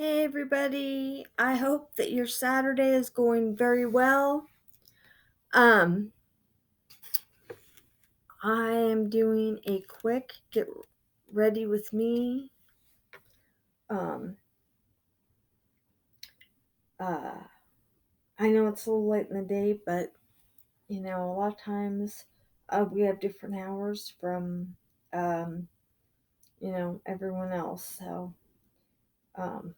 Hey everybody, I hope that your Saturday is going very well. Um, I am doing a quick get ready with me. Um, uh, I know it's a little late in the day, but a lot of times we have different hours from um, everyone else. So um,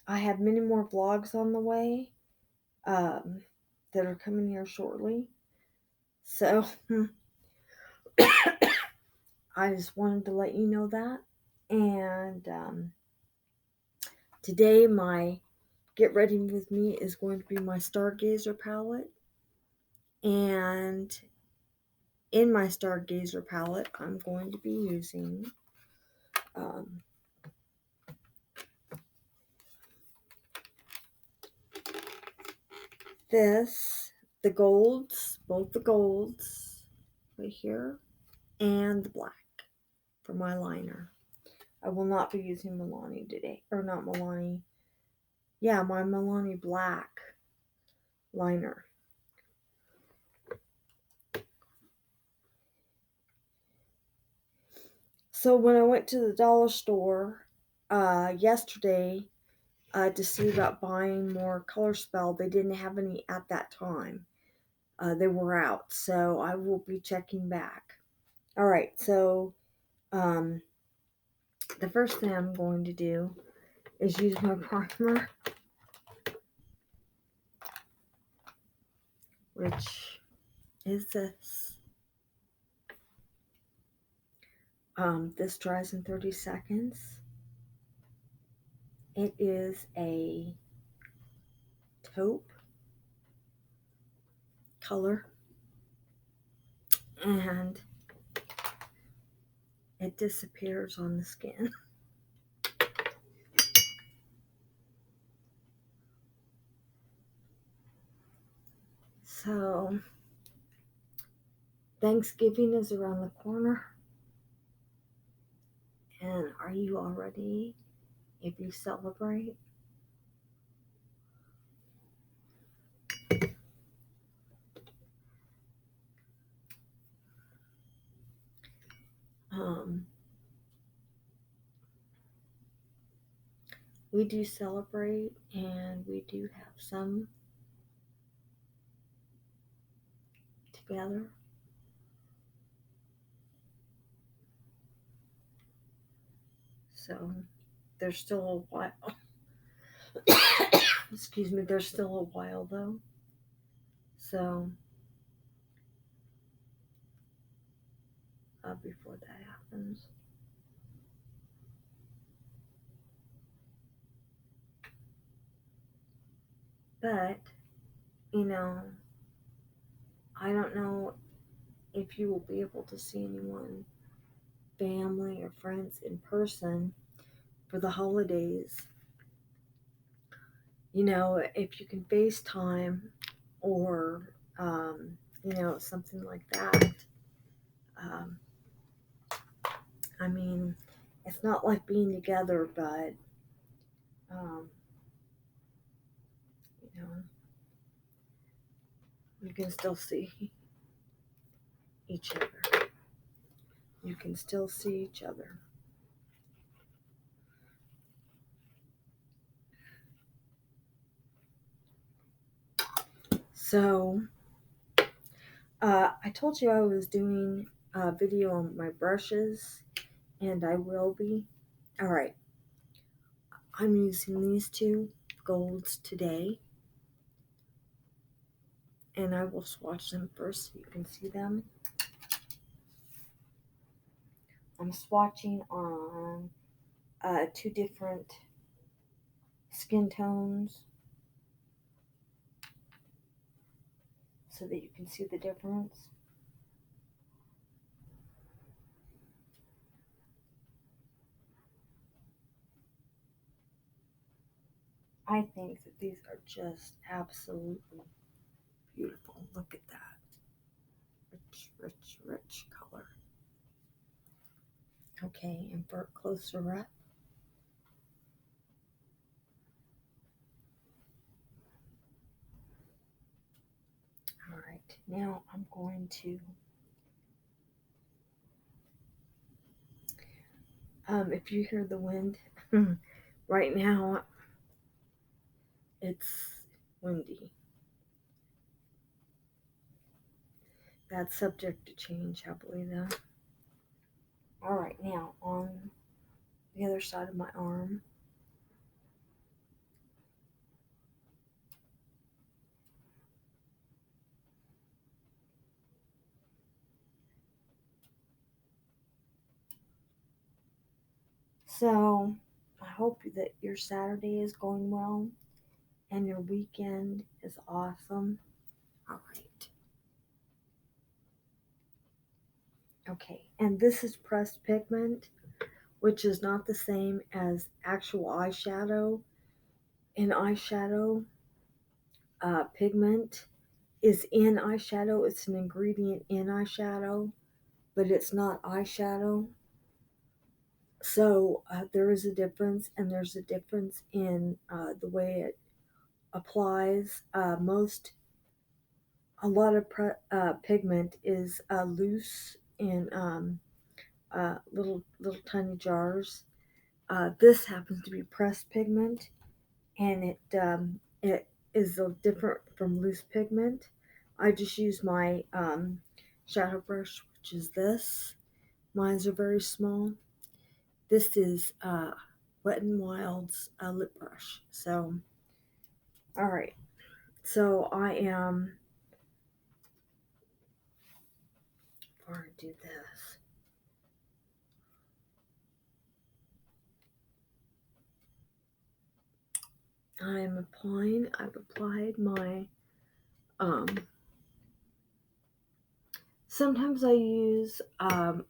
I have many more vlogs on the way um, that are coming here shortly. So I just wanted to let you know that. And today, my Get Ready With Me is going to be my Stargazer palette. And in my Stargazer palette, I'm going to be using um, the golds, both the golds right here, and the black for my liner. I will not be using Milani today, or not Milani. Yeah, my Milani black liner. So when I went to the dollar store yesterday to see about buying more Color Spell, they didn't have any at that time. They were out, so I will be checking back. All right, so um, the first thing I'm going to do is use my primer, which is this. This dries in 30 seconds. It is a taupe color, and it disappears on the skin. So, Thanksgiving is around the corner. And are you all ready if you celebrate? Um, we do celebrate, and we do have some together. So there's still a while. Excuse me, there's still a while though. So before that happens. But, you know, I don't know if you will be able to see anyone, family or friends in person for the holidays. If you can FaceTime or, something like that. Um, I mean, it's not like being together, but, um, you know, you can still see each other. You can still see each other. So, I told you I was doing a video on my brushes, and I will be. All right, I'm using these two golds today, and I will swatch them first so you can see them. I'm swatching on two different skin tones so that you can see the difference. I think that these are just absolutely beautiful. Look at that. Rich, rich, rich color. Okay, and for a closer up. All right, now I'm going to, if you hear the wind, right now it's windy. That's subject to change, happily though. All right, now on the other side of my arm. So I hope that your Saturday is going well and your weekend is awesome. All right. Okay, and this is pressed pigment, which is not the same as actual eyeshadow. And eyeshadow pigment is in eyeshadow, it's an ingredient in eyeshadow, but it's not eyeshadow. So there is a difference, and there's a difference in the way it applies. A lot of pigment is loose in little tiny jars. This happens to be pressed pigment, and it is different from loose pigment. I just use my shadow brush, which is this. Mine's are very small. This is Wet n Wild's lip brush. So, all right. So I am going to do this. I've applied my, um, sometimes I use um,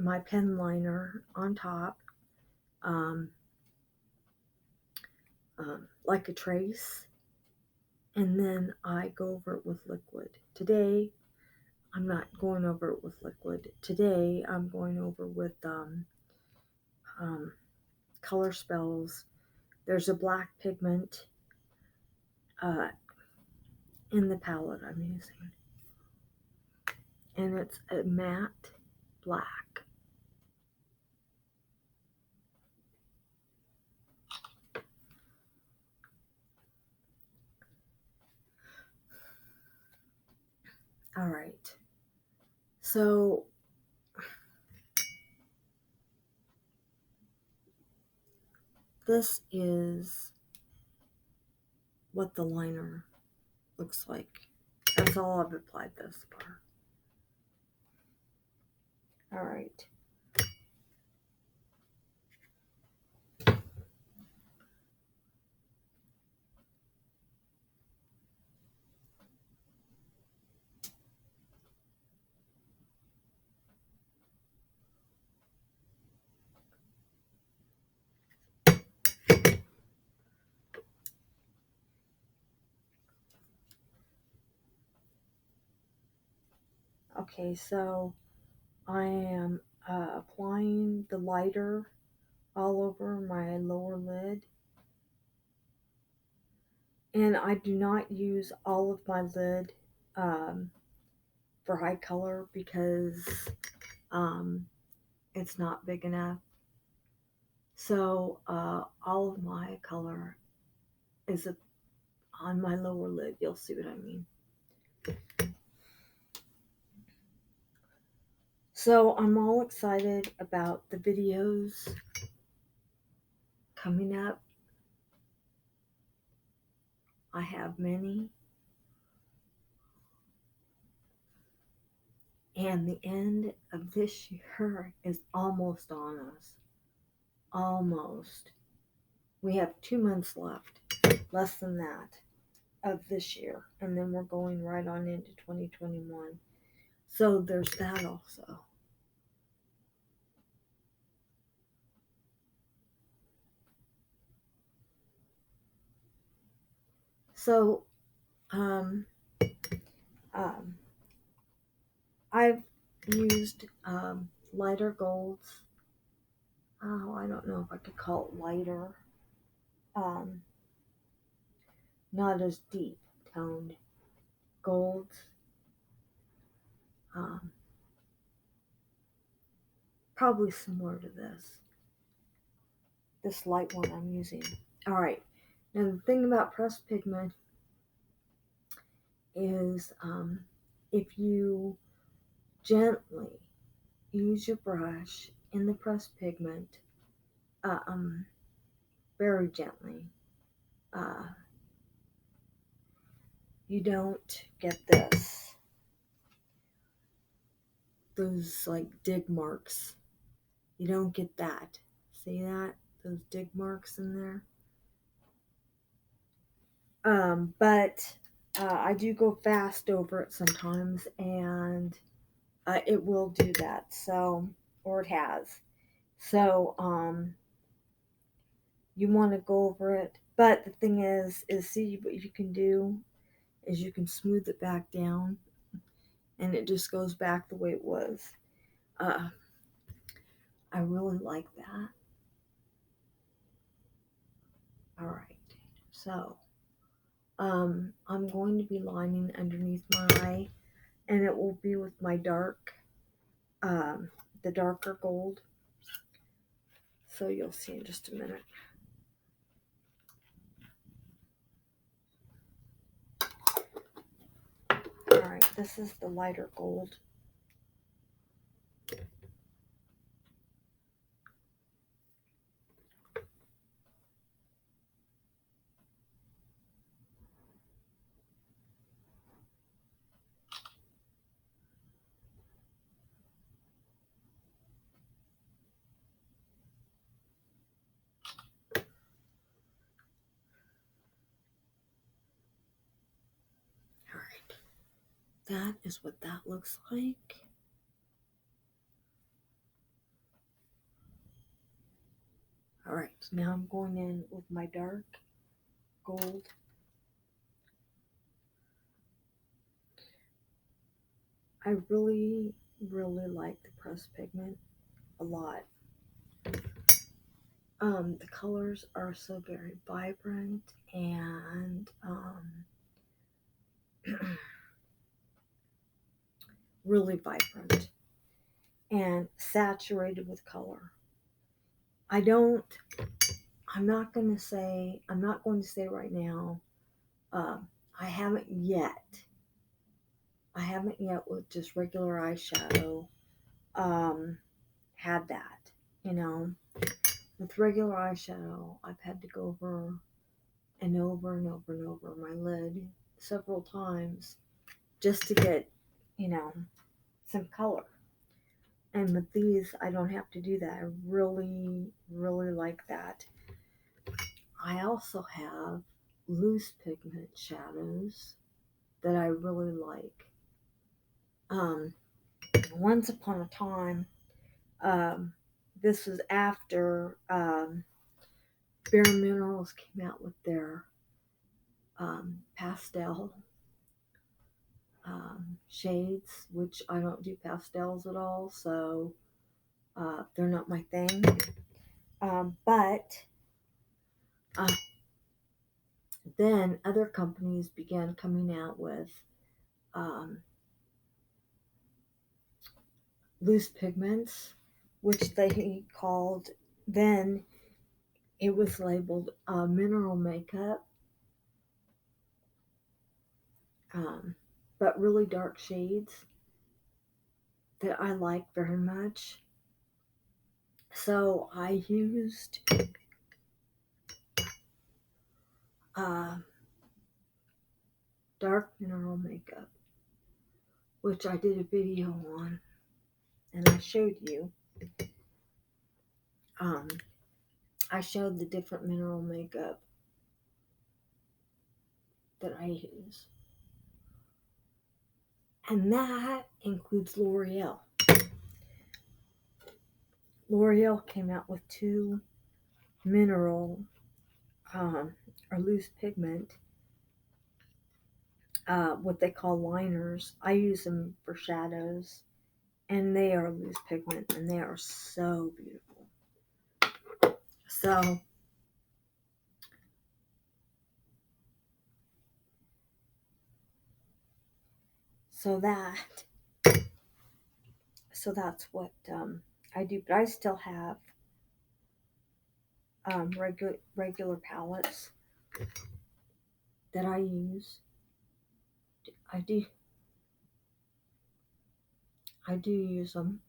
my pen liner on top, um, like a trace, and then I go over it with liquid. Today, I'm not going over it with liquid. Today, I'm going over with um, color spells. There's a black pigment uh, in the palette I'm using, and it's a matte black. All right, so this is what the liner looks like. That's all I've applied thus far. All right. Okay, so I am applying the lighter all over my lower lid. And I do not use all of my lid um, for high color because um, it's not big enough. So all of my color is on my lower lid. You'll see what I mean. So I'm all excited about the videos coming up. I have many. And the end of this year is almost on us. Almost. We have 2 months left, less than that, of this year. And then we're going right on into 2021. So there's that also. So um, um, I've used lighter golds. Oh, I don't know if I could call it lighter. Um, Not as deep toned golds. Um, Probably similar to this light one I'm using. All right. Now the thing about pressed pigment is if you gently use your brush in the pressed pigment, uh, um, very gently, uh, you don't get those like dig marks. You don't get that. See that? Those dig marks in there? But I do go fast over it sometimes, and it will do that. So, or it has. So, you want to go over it. But the thing is see what you can do is you can smooth it back down, and it just goes back the way it was. Uh, I really like that. All right. So, I'm going to be lining underneath my eye, and it will be with my um, the darker gold. So you'll see in just a minute. All right, this is the lighter gold. All right, that is what that looks like. All right, now I'm going in with my dark gold. I really, really like the pressed pigment a lot. The colors are so very vibrant and really vibrant and saturated with color. I don't. I'm not going to say right now. Um, I haven't yet. I haven't yet with just regular eyeshadow. Um, had that. You know, with regular eyeshadow, I've had to go over and over and over and over my lid several times just to get, you know, some color. And with these, I don't have to do that. I really, really like that. I also have loose pigment shadows that I really like. Um, Once upon a time, um, this was after Bare Minerals came out with their pastel shades, which I don't do pastels at all, so they're not my thing. But uh, then other companies began coming out with um, loose pigments, which they called then it was labeled mineral makeup, um, but really dark shades that I like very much. So I used uh, dark mineral makeup, which I did a video on, and I showed you. Um, I showed the different mineral makeup that I use, and that includes L'Oreal. L'Oreal came out with two mineral or loose pigment, what they call liners. I use them for shadows and they are loose pigment, and they are so beautiful. So that's what I do. But I still have regular palettes that I use. I do use them.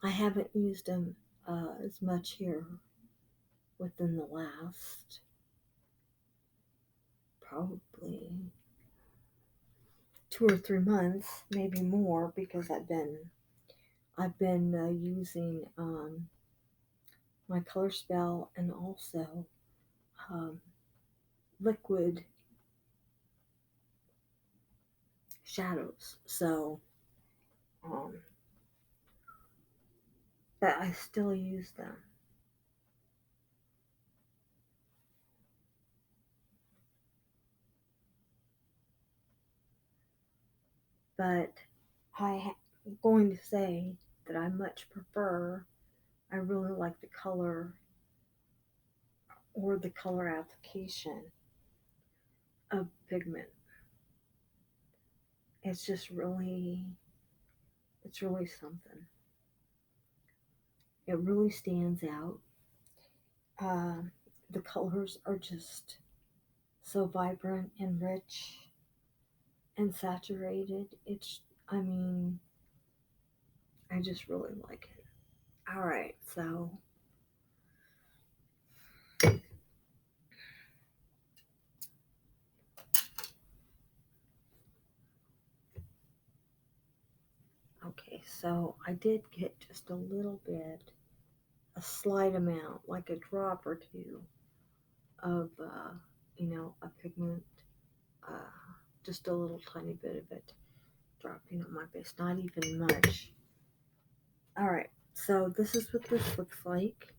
I haven't used them as much here within the last probably 2 or 3 months, maybe more, because I've been using my color spell and also um, liquid shadows. So um, but I still use them. But I'm going to say that I much prefer. I really like the color or the color application of pigment. It's just it's really something. It really stands out. Um, the colors are just so vibrant and rich and saturated. I mean, I just really like it. All right, so okay, so I did get just a little bit, a slight amount, like a drop or two of, a pigment, uh, just a little tiny bit of it dropping on my face, not even much. All right, so this is what this looks like.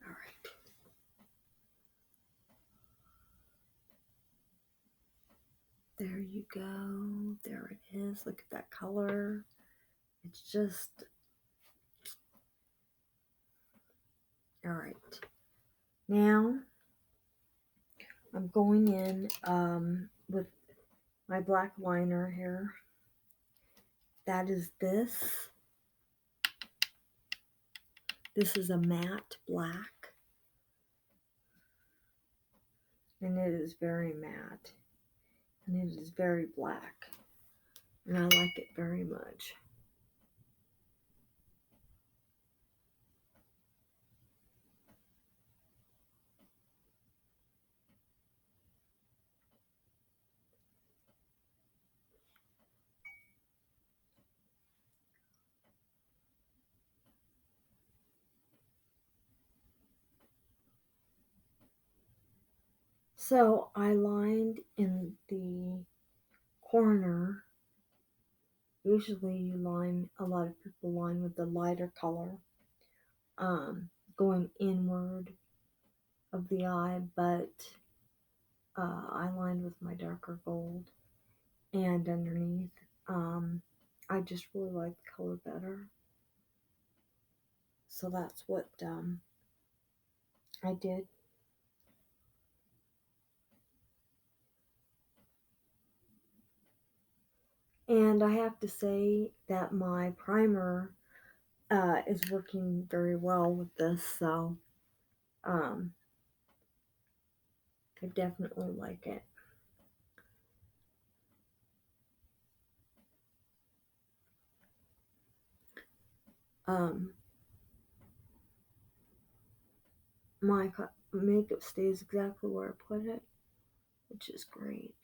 All right, there you go. There it is. Look at that color. It's just, all right. Now I'm going in with my black liner here. That is this. This is a matte black, and it is very matte, and it is very black, and I like it very much. So I lined in the corner. Usually a lot of people line with the lighter color, going inward of the eye, but I lined with my darker gold, and underneath, I just really like the color better. So that's what I did. And I have to say that my primer is working very well with this, so um, I definitely like it. Um, my makeup stays exactly where I put it, which is great.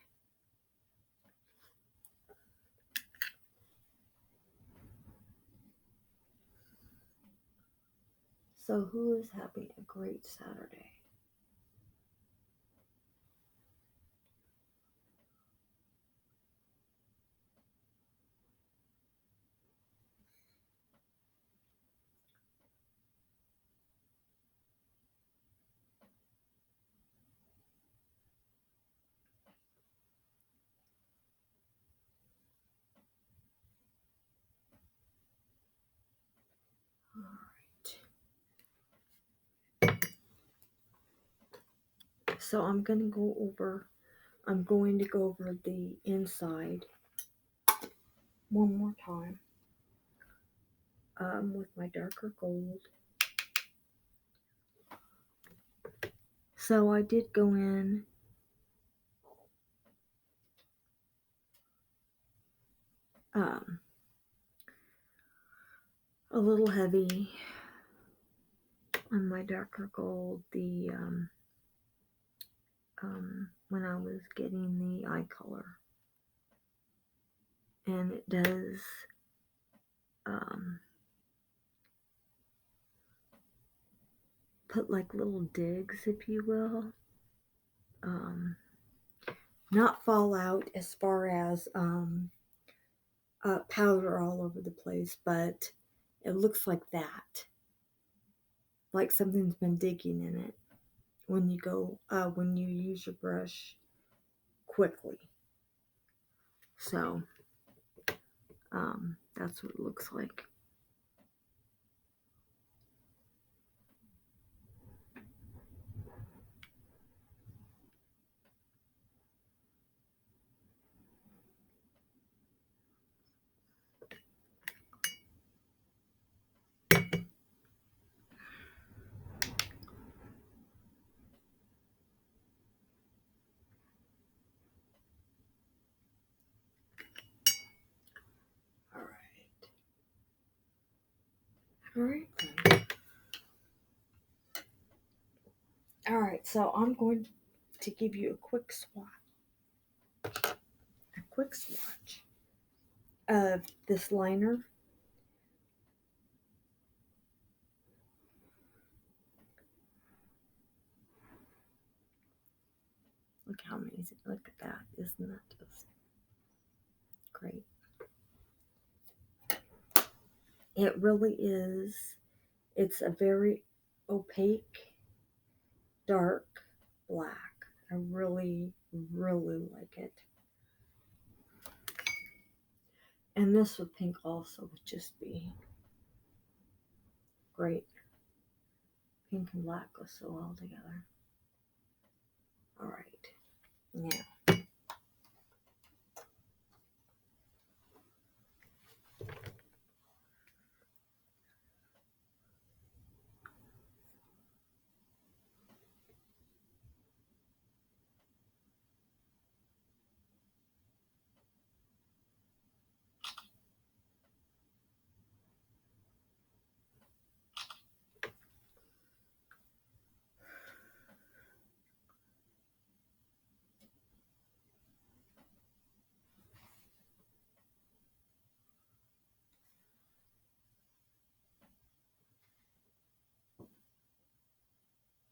So, who is having a great Saturday? All right. So I'm going to go over the inside one more time with my darker gold. So I did go in um, a little heavy on my darker gold when I was getting the eye color. And it does put like little digs, if you will. Not fall out as far as powder all over the place, but it looks like that. Like something's been digging in it when you use your brush quickly. So that's what it looks like. All right. All right. All right. So I'm going to give you a quick swatch of this liner. Look how amazing. Look at that. Isn't that just great? It really is. It's a very opaque, dark black. I really, really like it. And this with pink also would just be great. Pink and black go so well together. All right. Now,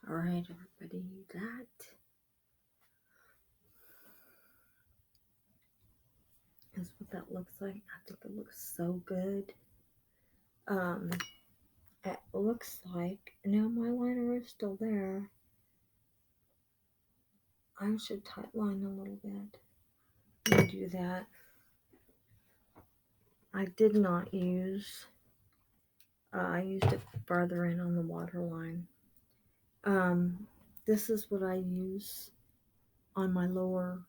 all right, everybody, that is what that looks like. I think it looks so good. Um, it looks like now my liner is still there. I should tight line a little bit. Let me do that. I did not use. I used it farther in on the waterline. This is what I use on my lower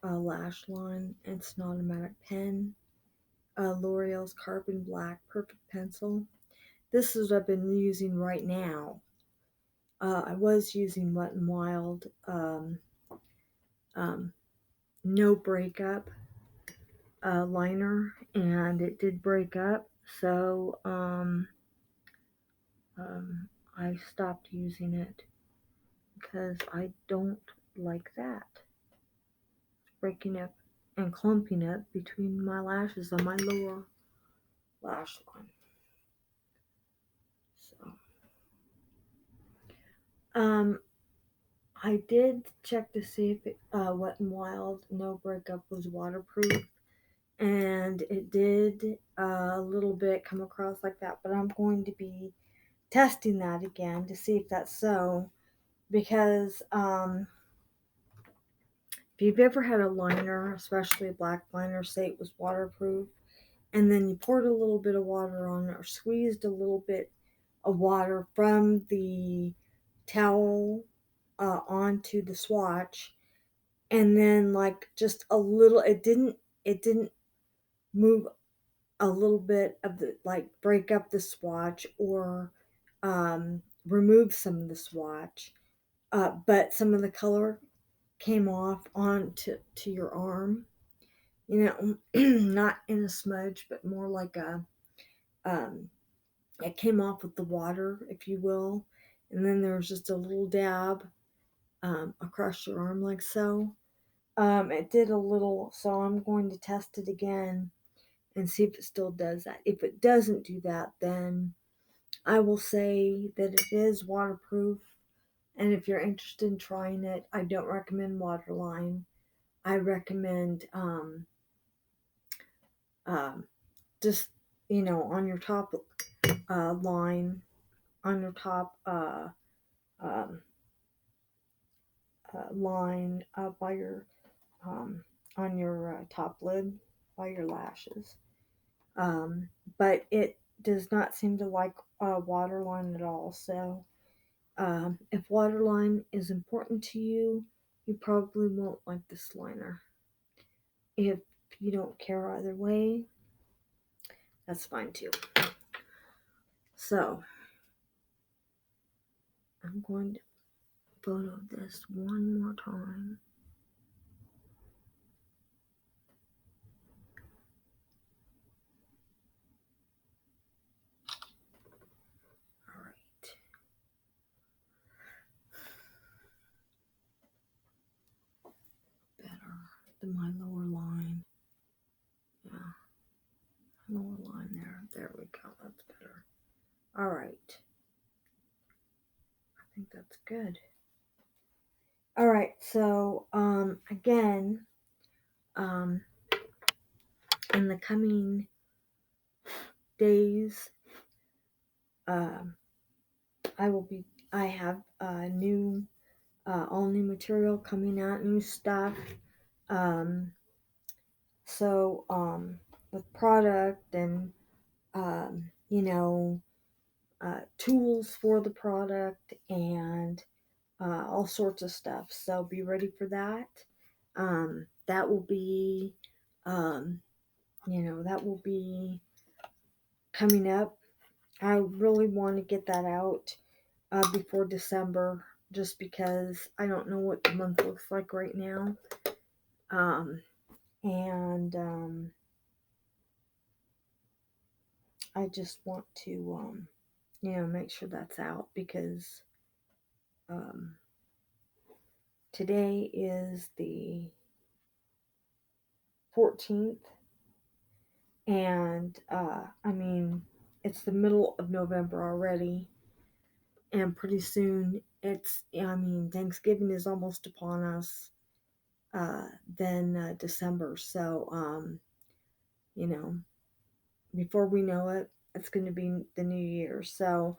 lash line. It's an automatic pen. L'Oreal's Carbon Black Perfect Pencil. This is what I've been using right now. I was using Wet n Wild um, No Breakup liner, and it did break up, so I stopped using it because I don't like that. It's breaking up and clumping up between my lashes on my lower lash line. So, um, I did check to see if Wet n Wild No Breakup was waterproof, and it did a little bit come across like that, but I'm going to be testing that again to see if that's so, because if you've ever had a liner, especially a black liner, say it was waterproof, and then you poured a little bit of water on it or squeezed a little bit of water from the towel onto the swatch, and then like just a little, it didn't move a little bit of the, like, break up the swatch or remove some of the swatch, but some of the color came off onto your arm, not in a smudge, but more like um, it came off with the water, if you will, and then there was just a little dab across your arm, like so. It did a little, so I'm going to test it again and see if it still does that. If it doesn't do that, then I will say that it is waterproof. And if you're interested in trying it, I don't recommend Waterline. I recommend um, just, on your top line, on your top um, line by your on your top lid by your lashes. Um, but it does not seem to like Waterline at all. So if Waterline is important to you, you probably won't like this liner. If you don't care either way, that's fine too. So I'm going to photo this one more time. All right. Better than my lower line. Yeah, lower line there. There we go. That's better. All right. I think that's good. All right. So again, um, in the coming days, um, I have new, all new material coming out, new stuff. Um, so with product and tools for the product and all sorts of stuff. So be ready for that. That will be, um, that will be coming up. I really want to get that out before December, just because I don't know what the month looks like right now. And I just want to, make sure that's out, because um, today is the 14th, and I mean, it's the middle of November already, and pretty soon Thanksgiving is almost upon us. Then December, so you know, before we know it, it's going to be the new year. So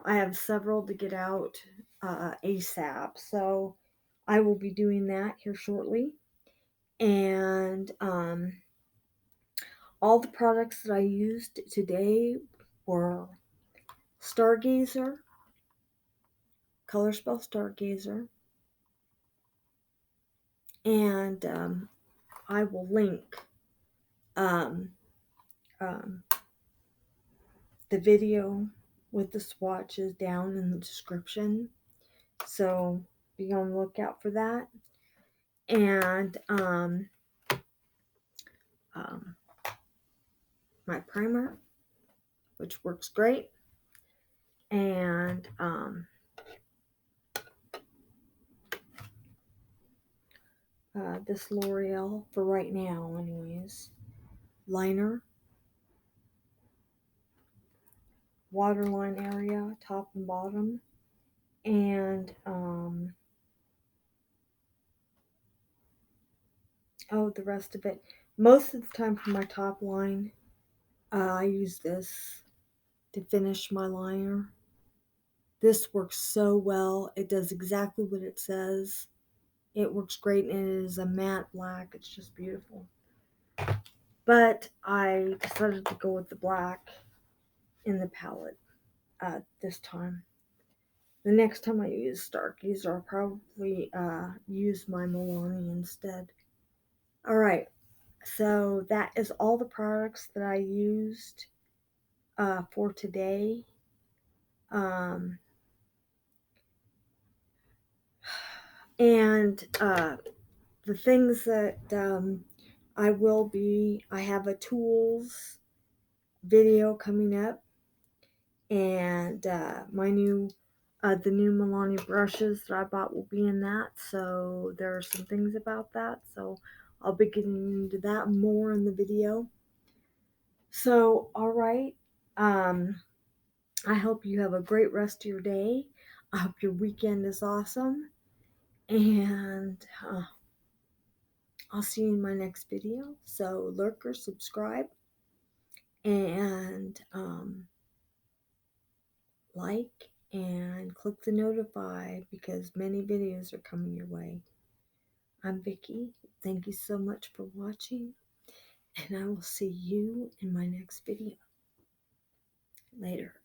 I have several to get out ASAP. So I will be doing that here shortly. And all the products that I used today were Stargazer, Color Spell Stargazer, and I will link um, um, the video with the swatches down in the description. So be on the lookout for that. And um, my primer, which works great. And this L'Oreal, for right now anyways, liner, waterline area, top and bottom. And the rest of it. Most of the time for my top line, I use this to finish my liner. This works so well. It does exactly what it says. It works great, and it is a matte black. It's just beautiful. But I decided to go with the black in the palette this time. The next time I use Starkey's, I'll probably use my Milani instead. Alright, so that is all the products that I used for today. And the things that I have a tools video coming up, and the new Milani brushes that I bought will be in that. So there are some things about that. So I'll be getting into that more in the video. So, all right. I hope you have a great rest of your day. I hope your weekend is awesome. And I'll see you in my next video. So, lurker, subscribe, and like, and click the notify, because many videos are coming your way. I'm Vicki. Thank you so much for watching, and I will see you in my next video. Later.